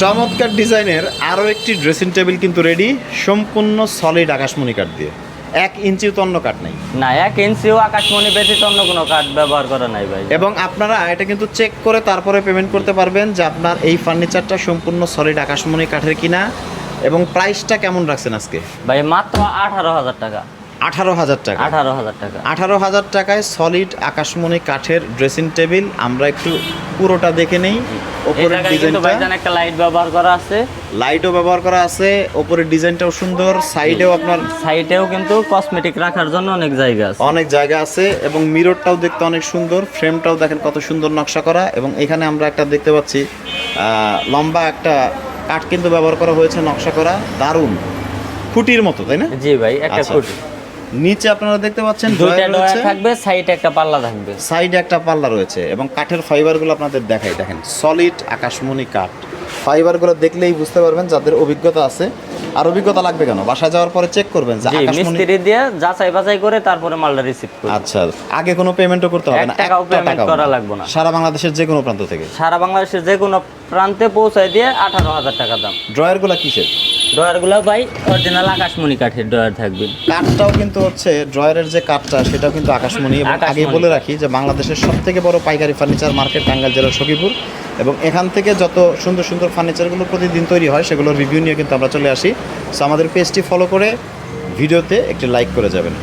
চমৎকার ডিজাইনের আরও একটি ড্রেসিং টেবিল কিন্তু রেডি, সম্পূর্ণ সলিড আকাশমণি কাঠ দিয়ে। 1 ইঞ্চিও তো অন্য কাঠ নাই না, 1 ইঞ্চিও আকাশমণি ব্যতীত অন্য কোনো কাঠ ব্যবহার করা নাই ভাই। এবং আপনারা এটা কিন্তু চেক করে তারপরে পেমেন্ট করতে পারবেন যে আপনার এই ফার্নিচারটা সম্পূর্ণ সলিড আকাশমণি কাঠের কিনা। এবং প্রাইসটা কেমন রাখছেন আজকে? ভাই মাত্র 18,000 টাকা। 18,000 টাকা। 18,000 টাকা। 18,000 টাকায় সলিড আকাশমণি কাঠের ড্রেসিং টেবিল। আমরা একটু পুরোটা দেখে নেই। ওপরের ডিজাইনটা, একটা লাইট ব্যবহার করা আছে, লাইটও ব্যবহার করা আছে, ওপরের ডিজাইনটাও সুন্দর, সাইডেও আপনার সাইডেও কিন্তু কসমেটিক রাখার জন্য অনেক জায়গা আছে, অনেক জায়গা আছে। এবং মিররটাও দেখতে অনেক সুন্দর, ফ্রেমটাও দেখেন কত সুন্দর নকশা করা। এবং এখানে আমরা একটা দেখতে পাচ্ছি লম্বা একটা কাঠ কিন্তু ব্যবহার করা হয়েছে, নকশা করা, দারুণ, খুঁটির মতো, তাই না? জি ভাই, একটা আচ্ছা। খুঁটি। নিচে আপনারা দেখতে পাচ্ছেন দুইটা ডয়ার থাকবে, সাইডে একটা পাল্লা থাকবে, সাইডে একটা পাল্লা রয়েছে। এবং কাঠের ফাইবারগুলো আপনাদের দেখাই, দেখেন সলিড আকাশমণি কাঠ। ফাইবারগুলো দেখলেই বুঝতে পারবেন যাদের অভিজ্ঞতা আছে। আর অভিজ্ঞতা লাগবে কেন, বাসায় যাওয়ার পরে চেক করবেন যে আকাশমণি মিস্ত্রি দিয়ে যাচাই বাছাই করে তারপরে মালটা রিসিভ করবে। আচ্ছা, আগে কোনো পেমেন্টও করতে হবে না, 1 টাকাও পেমেন্ট করা লাগবে না। সারা বাংলাদেশের যে কোনো প্রান্ত থেকে, সারা বাংলাদেশের যে কোনো প্রান্তে পৌঁছায় দিয়ে 18,000 টাকা দাম। ড্রয়ারগুলো কিসের? ডয়ারগুলো ভাই অরিজিনাল আকাশমণি কাঠের ডয়ার থাকবে। কাঠটাও কিন্তু হচ্ছে ড্রয়ারের যে কাঠটা সেটাও কিন্তু আকাশমণি। এবং আগে বলে রাখি যে বাংলাদেশের সবথেকে বড় পাইকারি ফার্নিচার মার্কেট টাঙ্গাইল জেলার সখীপুর। এবং এখান থেকে যত সুন্দর সুন্দর ফার্নিচারগুলো প্রতিদিন তৈরি হয় সেগুলোর রিভিউ নিয়ে কিন্তু আমরা চলে আসি। সো আমাদের পেজটি ফলো করে ভিডিওতে একটি লাইক করে যাবেন।